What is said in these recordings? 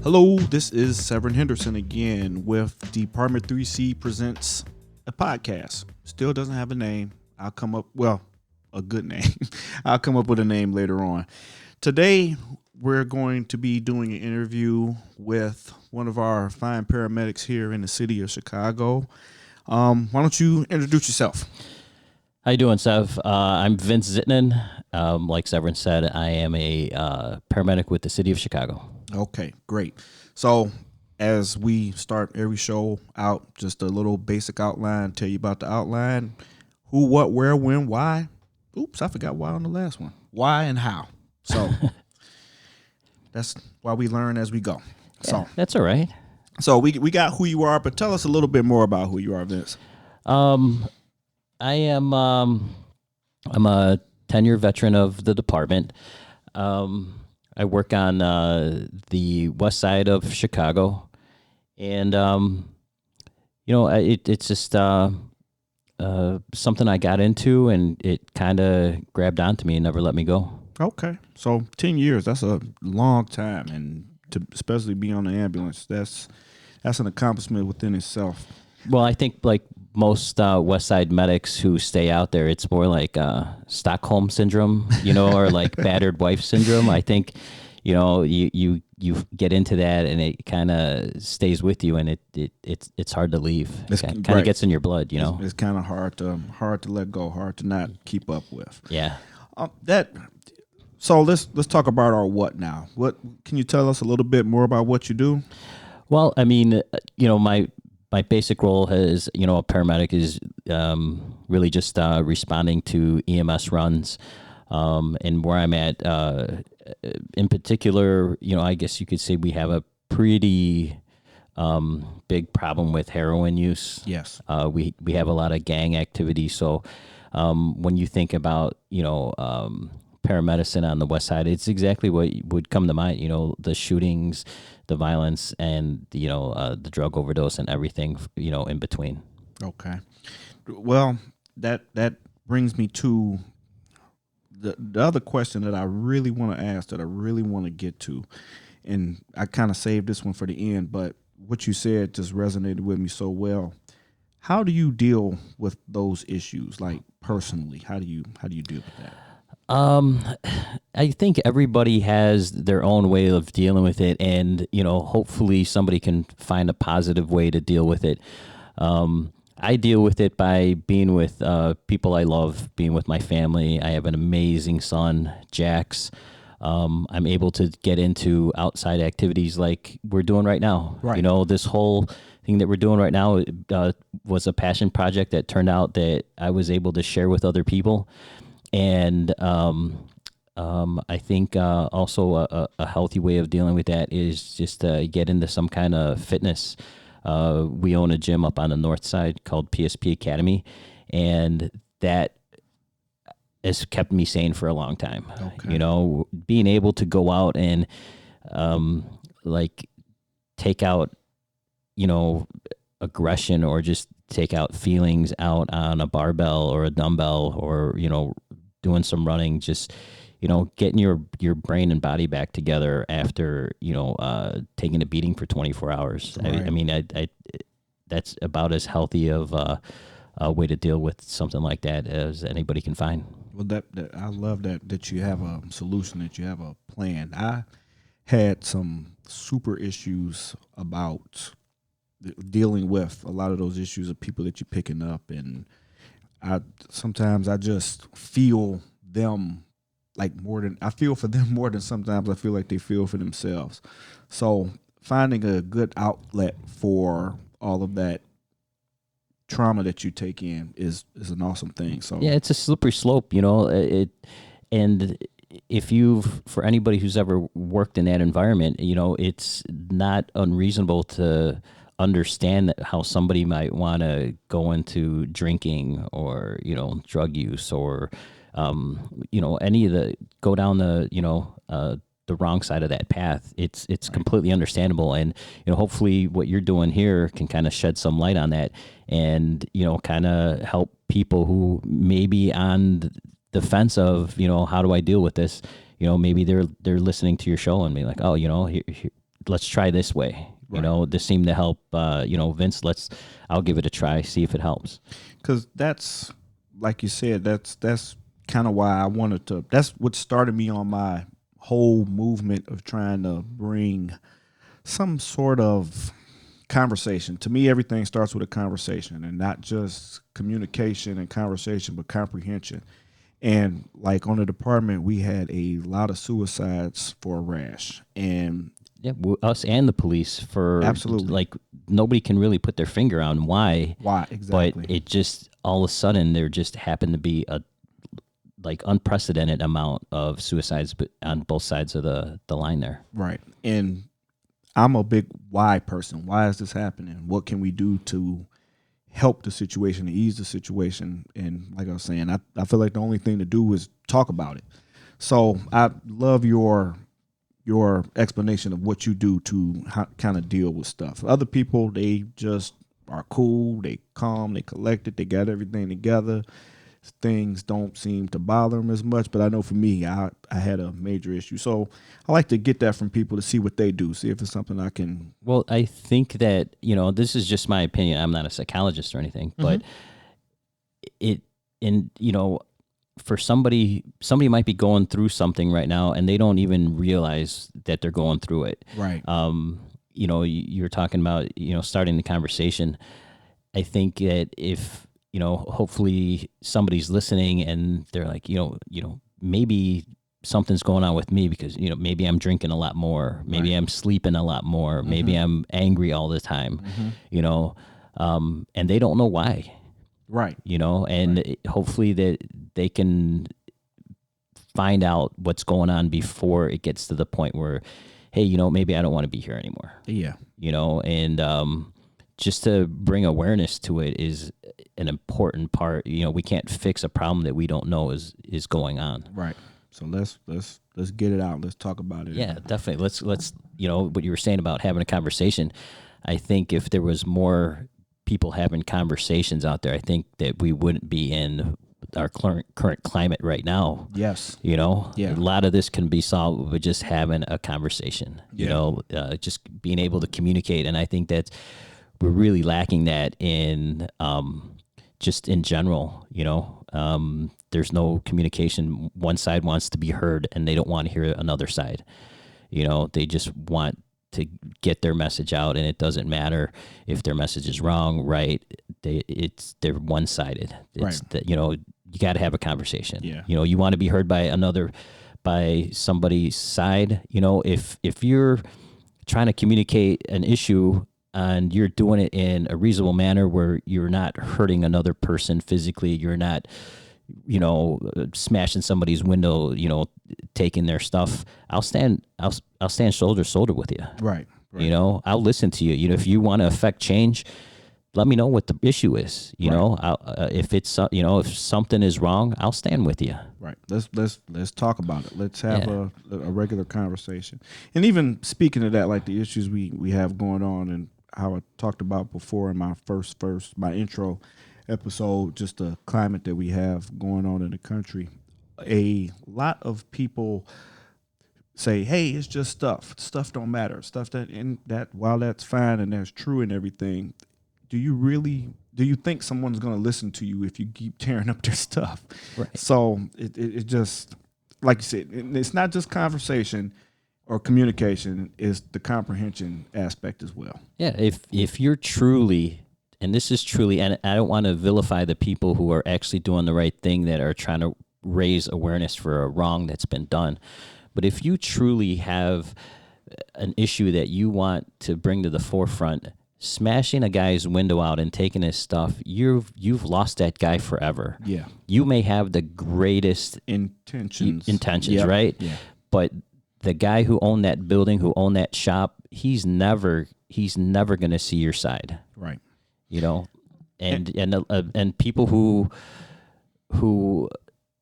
Hello, this is Severen Henderson again with Department 3C Presents a podcast. Still doesn't have a name. I'll come up, a good name. I'll come up with a name later on. Today, we're going to be doing an interview with one of our fine paramedics here in the city of Chicago. Why don't you introduce yourself? How you doing, Sev? I'm Vince Zittnan. Like Severen said, I am a paramedic with the city of Chicago. Okay, great. So as we start every show out, just a little basic outline, tell you about the outline, who, what, where, when, why. Oops, I forgot why on the last one. Why and how. So that's why we learn as we go. Yeah, that's all right. So we got who you are, but tell us a little bit more about who you are, Vince. I am I'm a 10-year veteran of the department. I work on the west side of Chicago, and it's just something I got into, and it kind of grabbed onto me and never let me go. Okay, so 10 years, that's a long time, and to especially be on the ambulance, that's an accomplishment within itself. Well, I think like most West Side medics who stay out there, it's more like Stockholm syndrome, or like battered wife syndrome. I think, you get into that and it kind of stays with you, and it's hard to leave. It kind of gets in your blood, It's kind of hard to let go, hard to not keep up with. Yeah. So let's talk about our what now. What can you tell us a little bit more about what you do? Well, I mean, my basic role as, a paramedic is really just responding to EMS runs. And where I'm at, in particular, I guess you could say we have a pretty big problem with heroin use. Yes. We have a lot of gang activity. So when you think about, paramedicine on the west side, it's exactly what would come to mind, the shootings, the violence, and the drug overdose and everything, in between. Okay. Well, that brings me to the other question that I really want to ask, that I really want to get to, and I kind of saved this one for the end, but what you said just resonated with me so well. How do you deal with those issues, like personally? How do you deal with that? I think everybody has their own way of dealing with it, and, hopefully somebody can find a positive way to deal with it. I deal with it by being with people I love, being with my family. I have an amazing son, Jax. I'm able to get into outside activities like we're doing right now. Right. This whole thing that we're doing right now was a passion project that turned out that I was able to share with other people. And I think also a healthy way of dealing with that is just to get into some kind of fitness. We own a gym up on the north side called PSP Academy, and that has kept me sane for a long time. Okay. Being able to go out and take out, aggression, or just take out feelings out on a barbell or a dumbbell, or, doing some running, just, getting your brain and body back together after, taking a beating for 24 hours. Right. I mean, that's about as healthy of a way to deal with something like that as anybody can find. Well, that I love that you have a solution, that you have a plan. I had some super issues about dealing with a lot of those issues of people that you're picking up, and sometimes I just feel them I feel for them more than sometimes I feel like they feel for themselves. So finding a good outlet for all of that trauma that you take in is an awesome thing. So yeah, it's a slippery slope, and for anybody who's ever worked in that environment, it's not unreasonable to understand how somebody might want to go into drinking or, drug use, or, any of go down the wrong side of that path. It's right. Completely understandable. And, hopefully what you're doing here can kind of shed some light on that, and, kind of help people who may be on the fence of, how do I deal with this? Maybe they're listening to your show and be like, oh, let's try this way. You Right. know, this seemed to help. Vince, I'll give it a try, see if it helps. Because that's, like you said, that's kind of why I wanted to. That's what started me on my whole movement of trying to bring some sort of conversation. To me, everything starts with a conversation, and not just communication and conversation, but comprehension. And like on the department, we had a lot of suicides for a rash, and Yeah, us and the police for Absolutely. like nobody can really put their finger on why. why exactly? But it just all of a sudden there just happened to be a like unprecedented amount of suicides on both sides of the line there. Right. And I'm a big why person. Why is this happening? What can we do to help the situation, to ease the situation? And like I was saying, I feel like the only thing to do is talk about it. So I love your explanation of what you do to kind of deal with stuff. Other people, they just are cool, they calm, they collected, they got everything together. Things don't seem to bother them as much, but I know for me, I had a major issue. So I like to get that from people to see what they do, see if it's something I can. Well, I think that, this is just my opinion. I'm not a psychologist or anything, but for somebody might be going through something right now and they don't even realize that they're going through it. Right. You're talking about, starting the conversation. I think that if, hopefully somebody's listening and they're like, maybe something's going on with me because, maybe I'm drinking a lot more. Maybe I'm sleeping a lot more. Maybe I'm angry all the time, and they don't know why. Right. And hopefully that they can find out what's going on before it gets to the point where, hey, maybe I don't want to be here anymore. Yeah. And just to bring awareness to it is an important part. We can't fix a problem that we don't know is going on. Right. So let's get it out. Let's talk about it. Yeah, definitely. Let's what you were saying about having a conversation. I think if there was more people having conversations out there, I think that we wouldn't be in our current climate right now. Yes. Yeah. Yeah. A lot of this can be solved with just having a conversation, just being able to communicate. And I think that we're really lacking that in just in general, there's no communication. One side wants to be heard and they don't want to hear another side. They just want to get their message out, and it doesn't matter if their message is wrong, right? They're one-sided. It's Right. that, you got to have a conversation. Yeah. You want to be heard by somebody's side. If you're trying to communicate an issue and you're doing it in a reasonable manner where you're not hurting another person physically, you're not, smashing somebody's window, taking their stuff, I'll stand shoulder to shoulder with you. Right. I'll listen to you. If you want to affect change, let me know what the issue is. If it's if something is wrong, I'll stand with you. Right. Let's talk about it. Let's have a regular conversation. And even speaking of that, like the issues we have going on and how I talked about before in my my intro episode, just the climate that we have going on in the country. A lot of people say, hey, it's just stuff don't matter, stuff that while that's fine and that's true and everything, do you think someone's going to listen to you if you keep tearing up their stuff? Right. So it just, like you said, it's not just conversation or communication, is the comprehension aspect as well. Yeah, if you're truly, and this is truly, and I don't want to vilify the people who are actually doing the right thing, that are trying to raise awareness for a wrong that's been done. But if you truly have an issue that you want to bring to the forefront, smashing a guy's window out and taking his stuff, you've lost that guy forever. Yeah. You may have the greatest Intentions, yep. Right? Yeah. But the guy who owned that building, who owned that shop, he's never going to see your side. Right. And people who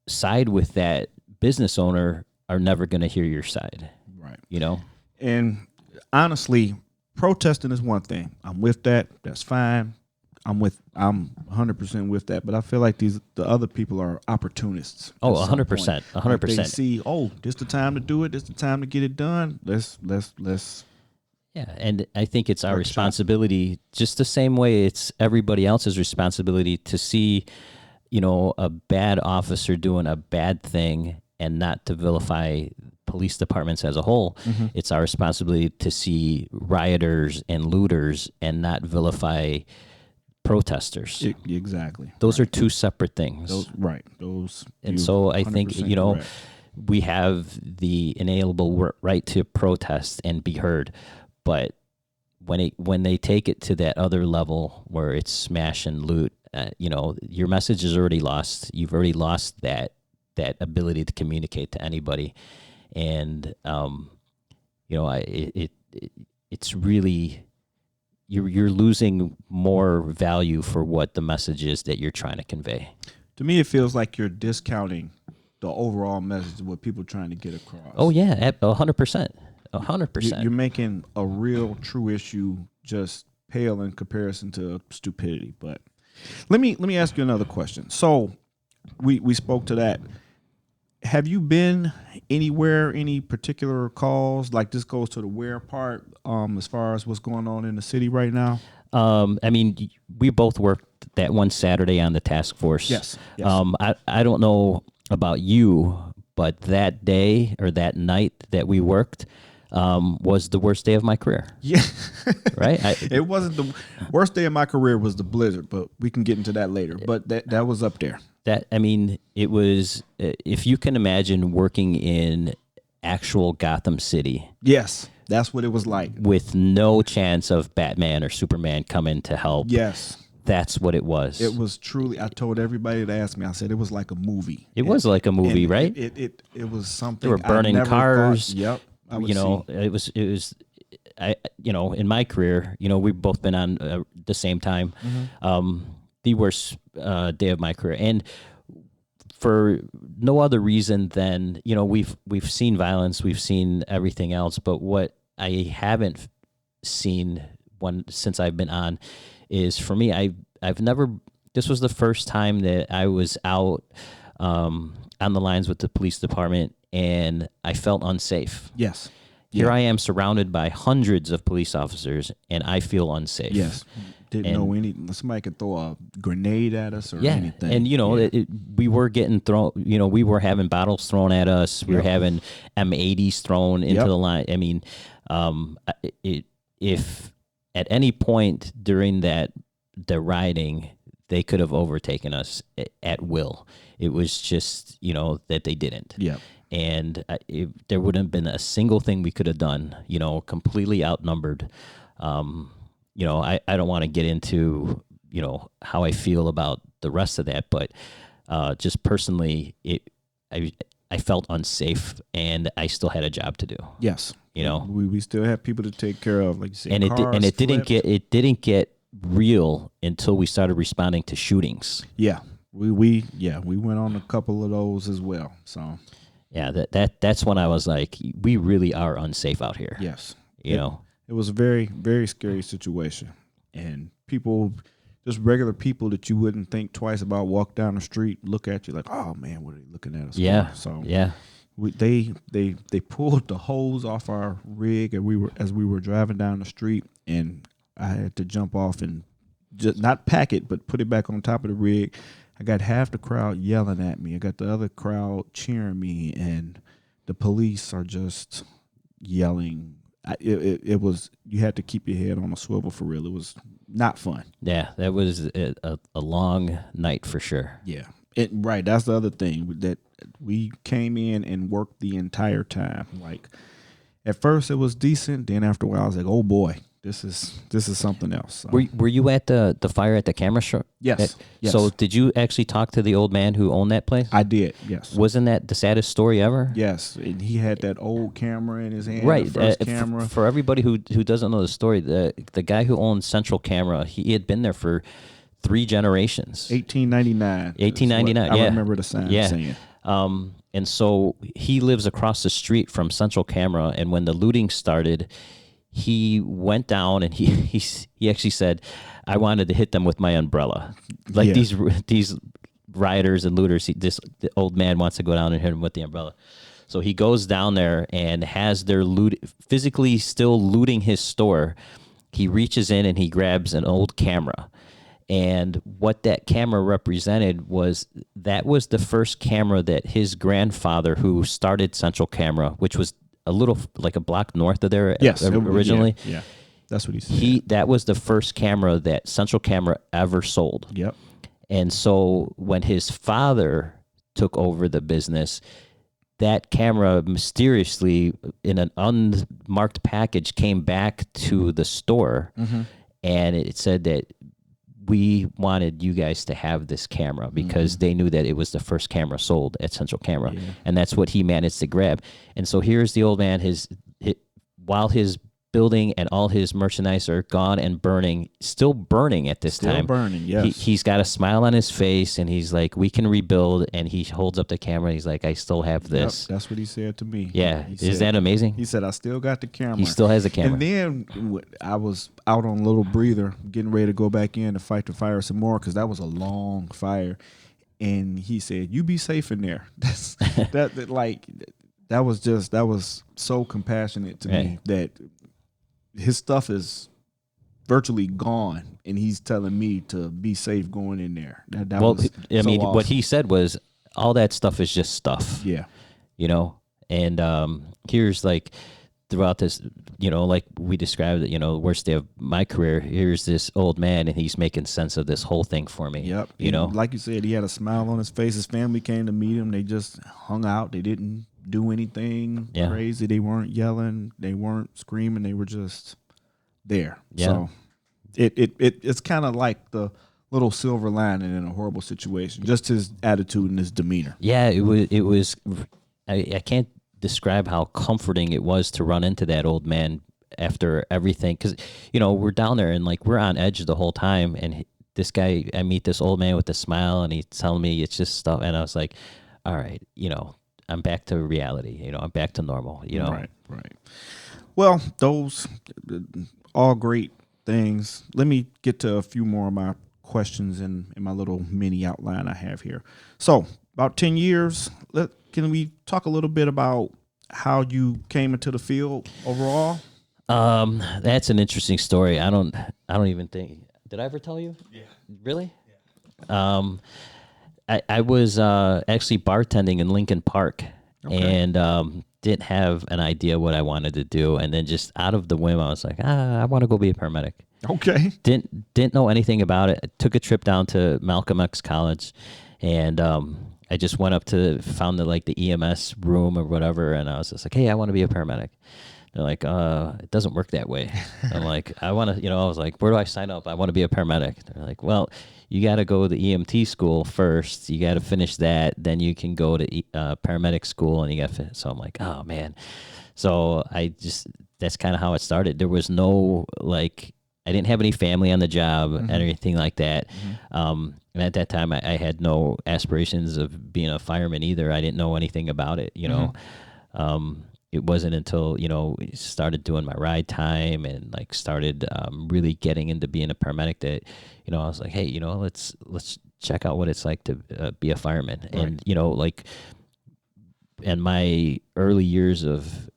side with that business owner are never going to hear your side. Right. And honestly, protesting is one thing. I'm with that. That's fine. I'm 100% with that. But I feel like the other people are opportunists. Oh, 100%. 100%. They see, this the time to do it. This the time to get it done. Let's Yeah, and I think it's our responsibility, just the same way it's everybody else's responsibility to see, a bad officer doing a bad thing and not to vilify police departments as a whole. Mm-hmm. It's our responsibility to see rioters and looters and not vilify protesters. Exactly. Those are two separate things. And so I think, correct. we have the inalienable right to protest and be heard. But when they take it to that other level where it's smash and loot, your message is already lost. You've already lost that ability to communicate to anybody, and it's really you're losing more value for what the message is that you're trying to convey. To me, it feels like you're discounting the overall message of what people are trying to get across. Oh yeah, 100%. 100%. You're making a real, true issue just pale in comparison to stupidity. But let me ask you another question. So we spoke to that. Have you been anywhere, any particular calls? Like this goes to the where part, as far as what's going on in the city right now? We both worked that one Saturday on the task force. Yes. I don't know about you, but that day or that night that we worked, was the worst day of my career. Yeah. Right? It wasn't the worst day of my career was the blizzard, but we can get into that later. But that was up there. It was, if you can imagine working in actual Gotham City. Yes, that's what it was like. With no chance of Batman or Superman coming to help. Yes. That's what it was. It was truly, I told everybody that asked me, I said it was like a movie. It was like a movie, right? It was something. They were burning cars. Yep. It was in my career, we've both been on the same time. Mm-hmm. The worst day of my career, and for no other reason than we've seen violence, we've seen everything else, but what I haven't seen since I've been on is, for me, I've never. This was the first time that I was out on the lines with the police department, and I felt unsafe. Yes. Here I am surrounded by hundreds of police officers, and I feel unsafe. Yes. Didn't know somebody could throw a grenade at us or anything. And, we were getting thrown, we were having bottles thrown at us. We were having M80s thrown into the line. I mean, if at any point during the rioting, they could have overtaken us at will. It was just, that they didn't. Yeah. And there wouldn't have been a single thing we could have done, completely outnumbered. I don't want to get into, how I feel about the rest of that, but just personally, I felt unsafe, and I still had a job to do. Yes. We still have people to take care of, like you said. And it didn't get real until we started responding to shootings. Yeah. We went on a couple of those as well. So yeah, that's when I was like, we really are unsafe out here. Yes. It was a very, very scary situation. And people, just regular people that you wouldn't think twice about, walk down the street, look at you like, oh man, what are they looking at us for? So yeah. They pulled the hose off our rig, and as we were driving down the street, and I had to jump off and just not pack it, but put it back on top of the rig. I got half the crowd yelling at me. I got the other crowd cheering me, and the police are just yelling. It was, you had to keep your head on a swivel for real. It was not fun. Yeah, that was a long night for sure. Yeah, right. That's the other thing, that we came in and worked the entire time. Like, at first it was decent. Then after a while, I was like, oh boy, this is something else. So. Were you at the fire at the camera shop? Yes. Yes. So did you actually talk to the old man who owned that place? I did. Yes. Wasn't that the saddest story ever? Yes, and he had that old camera in his hand. Right. The first camera. For everybody who doesn't know the story, the guy who owned Central Camera, he had been there for 3 generations. 1899. 1899. Yeah. I remember the sign saying. And so he lives across the street from Central Camera, and when the looting started, he went down and he actually said, I wanted to hit them with my umbrella. Like these rioters and looters, the old man wants to go down and hit them with the umbrella. So he goes down there and has their physically still looting his store. He reaches in and he grabs an old camera. And what that camera represented was the first camera that his grandfather, who started Central Camera, which was a little like a block north of there originally. Yeah, that's what he said. That was the first camera that Central Camera ever sold. Yep. And so when his father took over the business, that camera mysteriously in an unmarked package came back to the store, and it said that we wanted you guys to have this camera because they knew that it was the first camera sold at Central Camera, and that's what he managed to grab. And so here's the old man, while his building and all his merchandise are gone and burning, still burning at this time. Still burning, yes. He's got a smile on his face, and he's like, we can rebuild, and he holds up the camera, and he's like, I still have this. Yep, that's what he said to me. Yeah, is that amazing? He said, I still got the camera. He still has the camera. And then I was out on a little breather, getting ready to go back in to fight the fire some more, because that was a long fire. And he said, you be safe in there. That was so compassionate to me, that his stuff is virtually gone, and he's telling me to be safe going in there. That was awesome. What he said was, all that stuff is just stuff. Yeah. And here's like, throughout this, like we described it, worst day of my career, here's this old man, and he's making sense of this whole thing for me. Yep. And like you said, he had a smile on his face. His family came to meet him. They just hung out. They didn't do anything crazy. They weren't yelling. They weren't screaming. They were just there. Yeah. So it's kind of like the little silver lining in a horrible situation. Just his attitude and his demeanor. Yeah, it was. I can't describe how comforting it was to run into that old man after everything, because we're down there and like we're on edge the whole time, and this guy, I meet this old man with a smile, and he's telling me it's just stuff, and I was like, all right, I'm back to reality. I'm back to normal. Right. Well, those all great things. Let me get to a few more of my questions in my little mini outline I have here. So, about 10 years. Can we talk a little bit about how you came into the field overall? That's an interesting story. I don't even think. Did I ever tell you? Yeah. Really? Yeah. I was actually bartending in Lincoln Park, and didn't have an idea what I wanted to do, and then just out of the whim, I was like, I want to go be a paramedic. Okay. Didn't know anything about it. I took a trip down to Malcolm X College, and I just went up found the EMS room or whatever, and I was just like, hey, I want to be a paramedic. They're like, it doesn't work that way. I'm like, I want to, I was like, where do I sign up? I want to be a paramedic. They're like, well, you got to go to EMT school first. You got to finish that. Then you can go to paramedic school, and you got to finish. So I'm like, oh, man. So that's kind of how it started. There was no, I didn't have any family on the job and anything like that. And at that time, I had no aspirations of being a fireman either. I didn't know anything about it, It wasn't until, started doing my ride time and started really getting into being a paramedic that, I was like, hey, let's check out what it's like to be a fireman. Right. And, in my early years of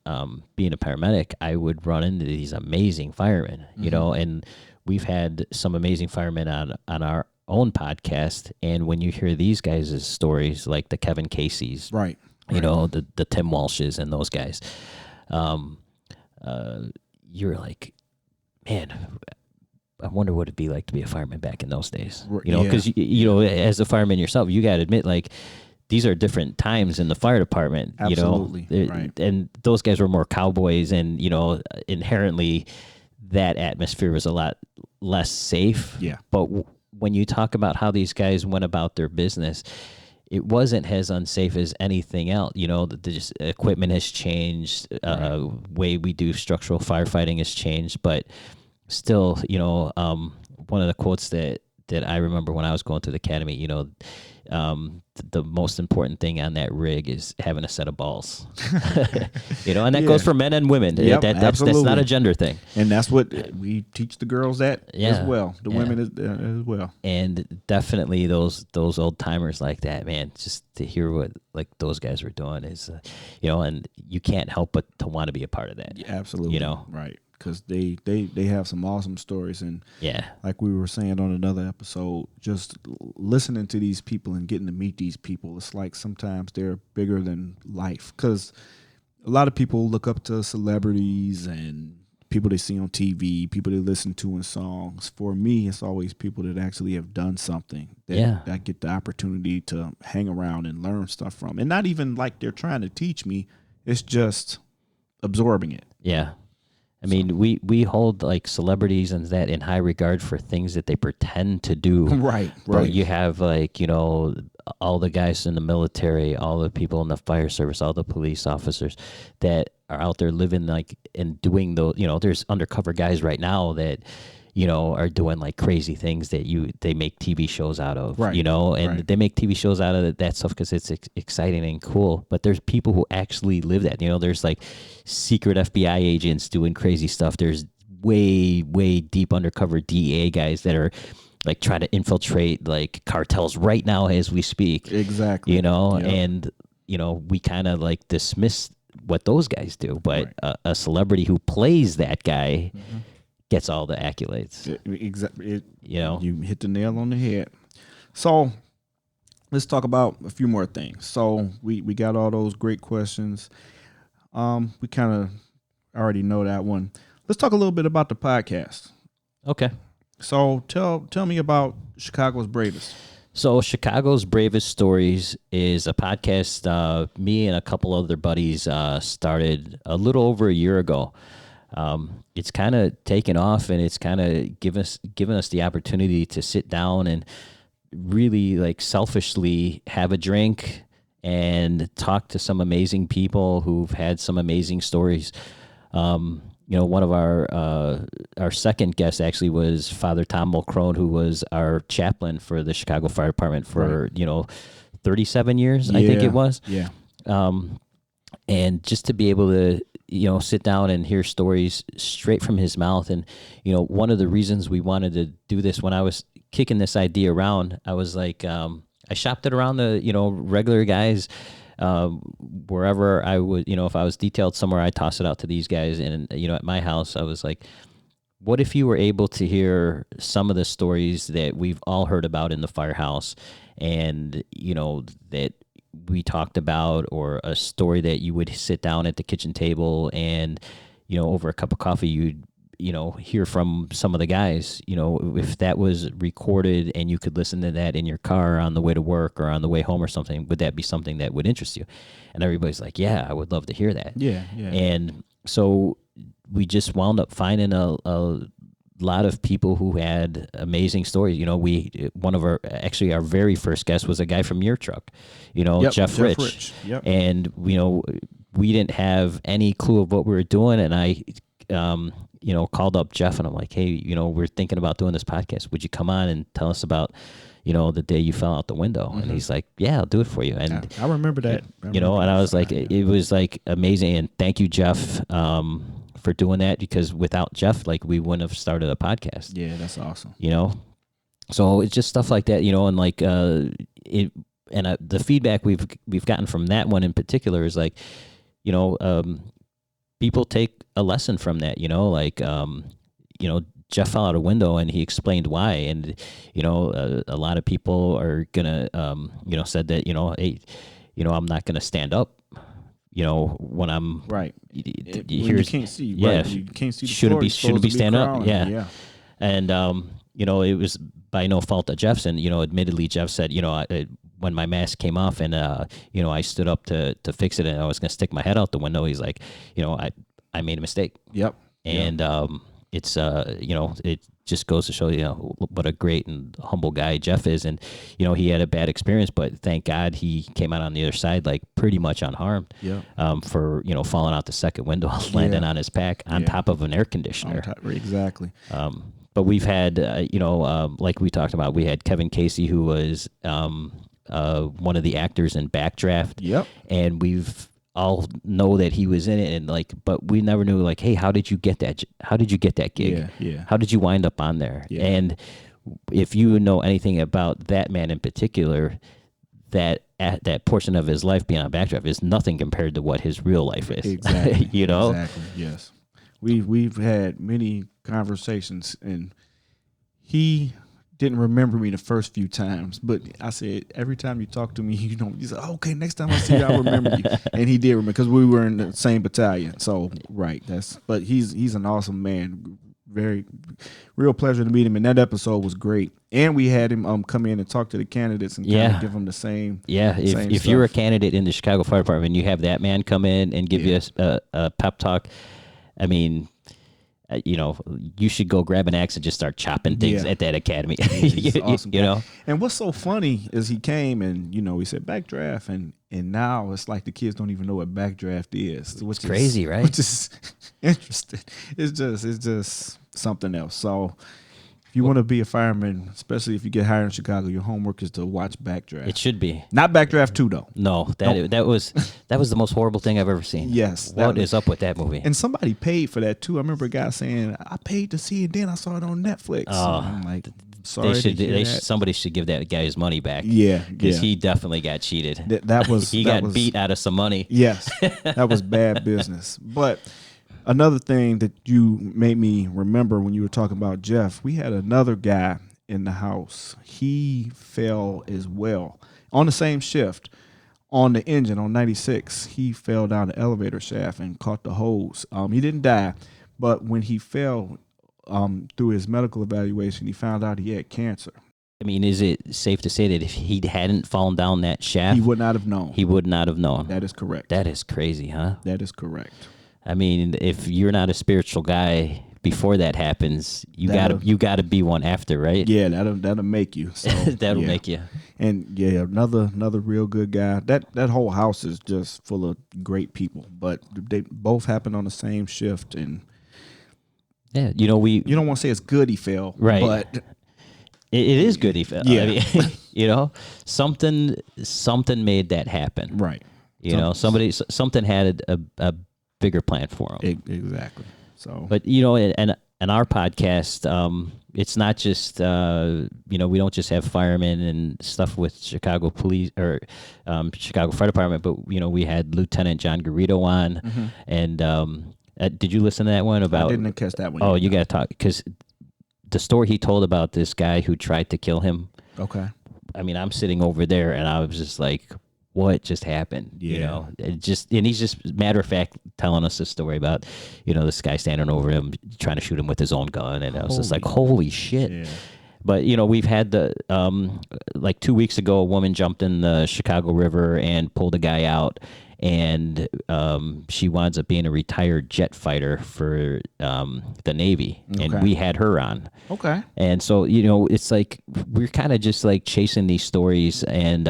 being a paramedic, I would run into these amazing firemen, and we've had some amazing firemen on our own podcast. And when you hear these guys' stories, like the Kevin Caseys, right. The Tim Walshes and those guys, you're like, man, I wonder what it'd be like to be a fireman back in those days. Because as a fireman yourself, you got to admit, these are different times in the fire department. Absolutely, right. And those guys were more cowboys, and inherently, that atmosphere was a lot less safe. Yeah. But when you talk about how these guys went about their business, it wasn't as unsafe as anything else. The equipment has changed. Way we do structural firefighting has changed, but still, one of the quotes that that I remember when I was going through the academy, the most important thing on that rig is having a set of balls. And that goes for men and women. Yep, That's absolutely. not a gender thing. And that's what we teach the girls as well. The women as well. And definitely those old timers like that, man, just to hear what like those guys were doing is, and you can't help but to want to be a part of that. Yeah, absolutely. Right. Because they have some awesome stories. And like we were saying on another episode, just listening to these people and getting to meet these people, it's like sometimes they're bigger than life. Because a lot of people look up to celebrities and people they see on TV, people they listen to in songs. For me, it's always people that actually have done something that I get the opportunity to hang around and learn stuff from. And not even like they're trying to teach me. It's just absorbing it. Yeah. I mean, we hold like celebrities and that in high regard for things that they pretend to do. Right. But you have like, all the guys in the military, all the people in the fire service, all the police officers that are out there living like and doing those, there's undercover guys right now that, are doing like crazy things that they make TV shows out of, and they make TV shows out of that stuff because it's exciting and cool. But there's people who actually live that, there's like secret FBI agents doing crazy stuff. There's way, way deep undercover DEA guys that are like trying to infiltrate like cartels right now as we speak. Exactly. And, we kind of like dismiss what those guys do, but a celebrity who plays that guy gets all the accolades. Exactly. You hit the nail on the head. So let's talk about a few more things. So we got all those great questions. We kind of already know that one. Let's talk a little bit about the podcast. Okay. So tell me about Chicago's Bravest. So Chicago's Bravest Stories is a podcast me and a couple other buddies started a little over a year ago. It's kind of taken off, and it's kind of given us the opportunity to sit down and really like selfishly have a drink and talk to some amazing people who've had some amazing stories. One of our second guest actually was Father Tom Mulcrone, who was our chaplain for the Chicago Fire Department for 37 years, I think it was. Yeah. And just to be able to sit down and hear stories straight from his mouth. And, one of the reasons we wanted to do this, when I was kicking this idea around, I was like, I shopped it around the, regular guys, wherever I would, if I was detailed somewhere, I toss it out to these guys. And, at my house, I was like, what if you were able to hear some of the stories that we've all heard about in the firehouse and, that we talked about, or a story that you would sit down at the kitchen table and, over a cup of coffee, you'd, hear from some of the guys, if that was recorded and you could listen to that in your car on the way to work or on the way home or something, would that be something that would interest you? And everybody's like, yeah, I would love to hear that. Yeah. And so we just wound up finding a lot of people who had amazing stories. One of our very first guest was a guy from your truck, Jeff Rich. Yep. And, we didn't have any clue of what we were doing. And I, called up Jeff and I'm like, hey, we're thinking about doing this podcast. Would you come on and tell us about, the day you fell out the window? And he's like, yeah, I'll do it for you. And I remember that. and I was like, it was like amazing. And thank you, Jeff, for doing that, because without Jeff, like, we wouldn't have started a podcast. Yeah, that's awesome. So it's just stuff like that, and like the feedback we've gotten from that one in particular is like, people take a lesson from that, Jeff fell out a window and he explained why. And, a lot of people are gonna, said that, hey, I'm not gonna stand up, when I'm right. You can't see. Yeah. Right. You can't see. The shouldn't be standing up. Yeah. Yeah. And, it was by no fault of Jeff's. And, admittedly, Jeff said, when my mask came off and, I stood up to fix it and I was going to stick my head out the window, he's like, I made a mistake. Yep. And, it's, it just goes to show, what a great and humble guy Jeff is. And, he had a bad experience, but thank God he came out on the other side, like, pretty much unharmed. Yeah. For, falling out the second window, landing on his back on top of an air conditioner. Exactly. But we've had, like we talked about, we had Kevin Casey, who was one of the actors in Backdraft. Yep. And we've all know that he was in it, and like, but we never knew, like, hey, how did you get that? How did you get that gig? Yeah. How did you wind up on there? Yeah. And if you know anything about that man in particular, that portion of his life being on Backdraft is nothing compared to what his real life is. Exactly. You know? Exactly. Yes. We've had many conversations, and he didn't remember me the first few times, but I said, every time you talk to me, he said, okay, next time I see you, I'll remember you. And he did remember, because we were in the same battalion. So, right. But he's an awesome man. Very real pleasure to meet him. And that episode was great. And we had him come in and talk to the candidates and kind of give them the same. Yeah. Same if stuff. you're a candidate in the Chicago Fire Department, you have that man come in and give you a pep talk. I mean, you should go grab an axe and just start chopping things at that academy. He's awesome. You know? And what's so funny is he came and, he said Backdraft, and now it's like the kids don't even know what Backdraft is. Which is crazy, right? Which is interesting. It's just something else. So if you want to be a fireman, especially if you get hired in Chicago, your homework is to watch Backdraft. It should be. Not Backdraft 2, though. No, that was the most horrible thing I've ever seen. Yes. What is up with that movie? And somebody paid for that, too. I remember a guy saying, I paid to see it, then I saw it on Netflix. Oh, I'm like, sorry. Somebody should give that guy his money back. Yeah. Because he definitely got cheated. That was he got beat out of some money. Yes. That was bad business. But another thing that you made me remember when you were talking about Jeff, we had another guy in the house. He fell as well on the same shift on the engine on 96. He fell down the elevator shaft and caught the hose. He didn't die, but when he fell through his medical evaluation, he found out he had cancer. I mean, is it safe to say that if he hadn't fallen down that shaft, he would not have known? He would not have known. That is correct. That is crazy, huh? That is correct. I mean, if you're not a spiritual guy before that happens, you gotta be one after, right? Yeah, that'll make you. So, that'll make you. And another real good guy. That whole house is just full of great people. But they both happened on the same shift, and yeah, you don't want to say it's good he fell, right? But it is good he fell. Yeah, I mean, something made that happen, right? Something had a bigger plan for him. Exactly. So, but and our podcast, it's not just we don't just have firemen and stuff with Chicago Police or Chicago Fire Department, but we had Lieutenant John Garrido on, and did you listen to that one about? I didn't catch that one. Oh, you got to talk, because the story he told about this guy who tried to kill him. Okay. I mean, I'm sitting over there and I was just like, what just happened? Yeah. And he's just matter of fact telling us this story about, this guy standing over him trying to shoot him with his own gun, and I was just like, holy shit. Yeah. But we've had the like 2 weeks ago, a woman jumped in the Chicago River and pulled a guy out, and she winds up being a retired jet fighter for the Navy, and we had her on. Okay. And so it's like we're kind of just like chasing these stories, and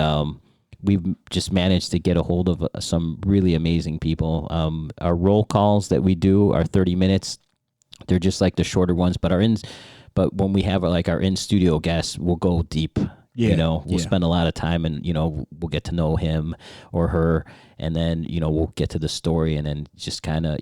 we've just managed to get a hold of some really amazing people. Our roll calls that we do are 30 minutes. They're just like the shorter ones, but when we have our in-studio guests, we'll go deep. Yeah. We'll spend a lot of time, and we'll get to know him or her, and then we'll get to the story, and then just kind of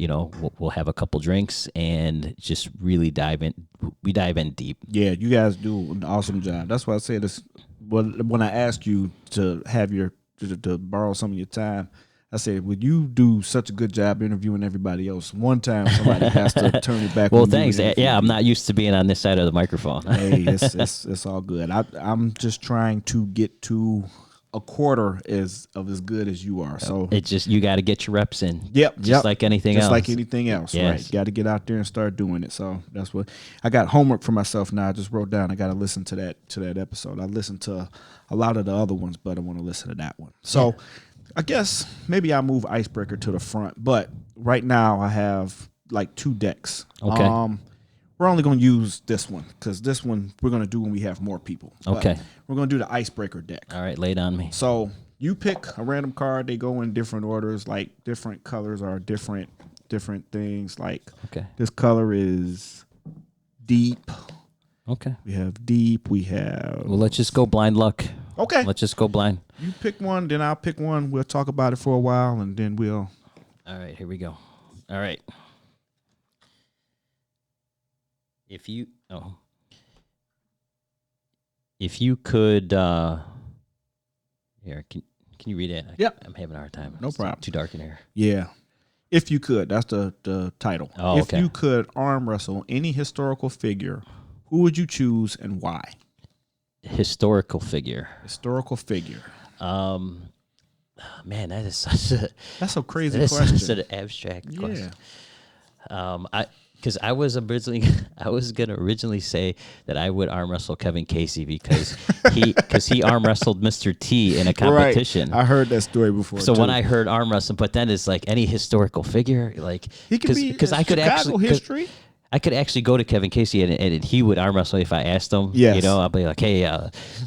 we'll have a couple drinks and just really dive in. We dive in deep. Yeah, you guys do an awesome job. That's why I said this. When I asked you to have to borrow some of your time, I said, "Would you do such a good job interviewing everybody else? One time somebody has to turn it back." Well, thanks. Yeah, I'm not used to being on this side of the microphone. Hey, it's all good. I'm just trying to get to a quarter as good as you are. So it's just you got to get your reps in. Yep. Just like anything else. Just like anything else, yes. Right? Got to get out there and start doing it. So that's what I got homework for myself now. I just wrote down. I got to listen to that episode. I listened to a lot of the other ones, but I want to listen to that one. So. Yeah. I guess maybe I'll move Icebreaker to the front, but right now I have like 2 decks. Okay. We're only going to use this one because this one we're going to do when we have more people. Okay. But we're going to do the Icebreaker deck. All right, lay it on me. So you pick a random card. They go in different orders, like different colors are different things. Like this color is deep. Okay. We have deep. We have. Well, let's just go blind luck. Okay. Let's just go blind. You pick one, then I'll pick one. We'll talk about it for a while, and then we'll. All right, here we go. All right. If you could, here, can you read it? Yep. I'm having a hard time. No It's problem. Too dark in here. Yeah. If you could, that's the title. Oh, if okay. you could arm wrestle any historical figure, who would you choose and why? Historical figure. Historical figure. Man, that is such a That's a crazy that's question. such an abstract Yeah. question. Because I was gonna originally say that I would arm wrestle Kevin Casey because he arm wrestled Mr. T in a competition. Right. I heard that story before. So too. when I heard arm wrestling, but then it's like any historical figure, like he could be because I could Chicago actually history. I could actually go to Kevin Casey and he would arm wrestle if I asked him. Yes. You know, I'll be like, hey,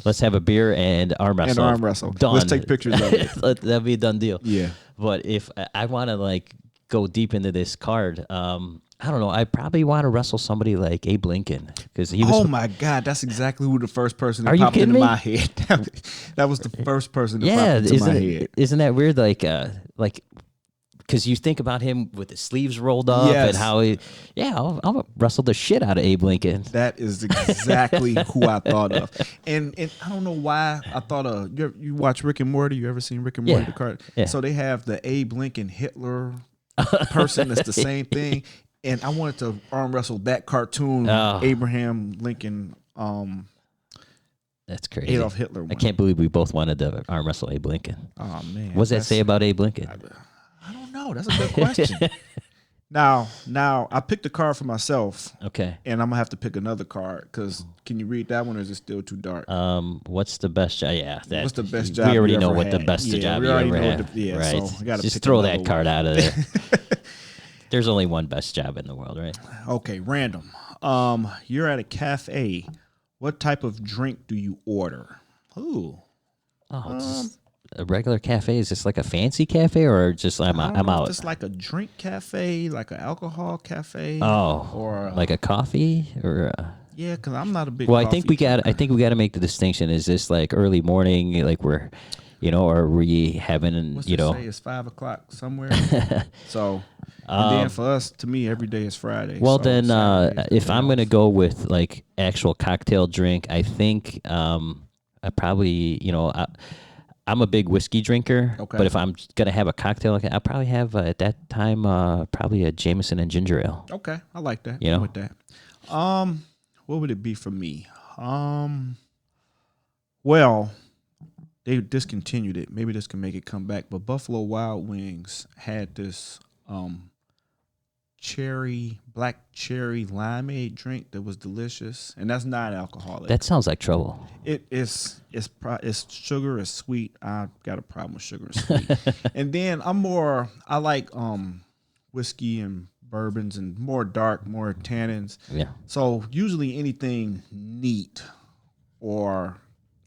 let's have a beer and arm wrestle. And arm wrestle. Done. Let's take pictures of it. That'd be a done deal. Yeah. But if I want to like go deep into this card, I don't know. I probably want to wrestle somebody like Abe Lincoln because he was. Oh my God, that's exactly who the first person that Are you popped kidding into me? my head. That was the first person that Yeah, popped into my head. isn't that weird? Like because you think about him with his sleeves rolled up Yes. and how I'll wrestle the shit out of Abe Lincoln. That is exactly who I thought of, and I don't know why I thought of. You watch Rick and Morty? You ever seen Rick and Morty? Yeah. The card. Yeah. So they have the Abe Lincoln Hitler person. That's the same thing, and I wanted to arm wrestle that cartoon Abraham Lincoln. That's crazy. Adolf Hitler one. I can't believe we both wanted to arm wrestle Abe Lincoln. Oh man, What does that say about Abe Lincoln? I don't know. That's a good question. Now I picked a card for myself. Okay. And I'm gonna have to pick another card because can you read that one or is it still too dark? What's the best job? Yeah, What's the best job We already you know ever what the had? best Yeah, job we you already ever know had. what the- yeah, right. so I gotta Just pick throw another that card one. out of there. There's only one best job in the world, right? Okay, random. You're at a cafe. What type of drink do you order? Ooh. Oh, it's just a regular cafe. Is this like a fancy cafe or just I'm out? Just like a drink cafe, like an alcohol cafe. Oh, or like a coffee or. Yeah, because I'm not a big. Well, I think we coffee got to make the distinction. Is this like early morning, like we're, or are we having, What's it say? It's 5:00 somewhere. So, and then for us, to me, every day is Friday. Well, so then, Saturday is the if day I'm off. gonna go with like actual cocktail drink, I think I probably, I'm a big whiskey drinker. Okay. But if I'm gonna have a cocktail, I'll probably have at that time probably a Jameson and ginger ale. Okay, I like that. You know? I'm with that. What would it be for me? Well, they discontinued it. Maybe this can make it come back. But Buffalo Wild Wings had this black cherry limeade drink that was delicious, and that's not alcoholic. That sounds like trouble. It's sugar, it's sweet. I got a problem with sugar and sweet. And then I like whiskey and bourbons and more dark, more tannins. Yeah. So usually anything neat or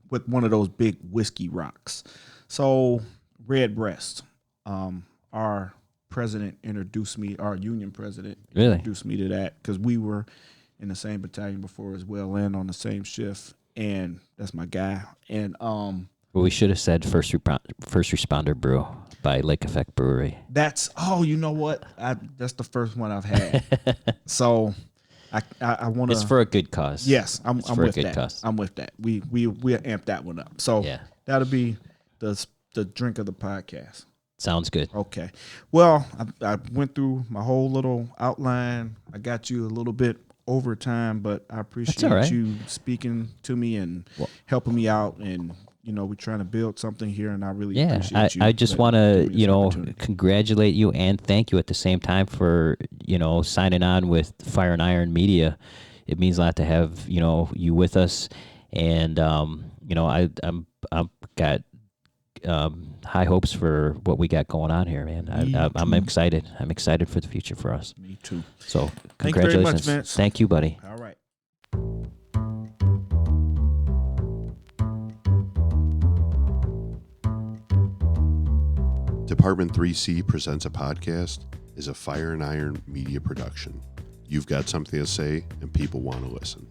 with one of those big whiskey rocks. So Redbreast, our president introduced me, our union president introduced me to that because we were in the same battalion before as well and on the same shift. And that's my guy. And Well, we should have said First Responder Brew by Lake Effect Brewery. you know what? That's the first one I've had. So I want to. It's for a good cause. Yes, I'm for a with good that. cause. I'm with that. We'll amp that one up. So Yeah. that'll be the drink of the podcast. Sounds good. Okay. Well, I went through my whole little outline. I got you a little bit over time, but I appreciate all right. you speaking to me and helping me out. And we're trying to build something here, and I really appreciate you. I just want to, congratulate you and thank you at the same time for, signing on with Fire and Iron Media. It means a lot to have, you with us. And, I'm got high hopes for what we got going on here, man. I'm excited. I'm excited for the future for us. Me too. So Thank you very much, congratulations. Vince. Thank you, buddy. All right. Department 3C Presents a Podcast is a Fire and Iron media production. You've got something to say, and people want to listen.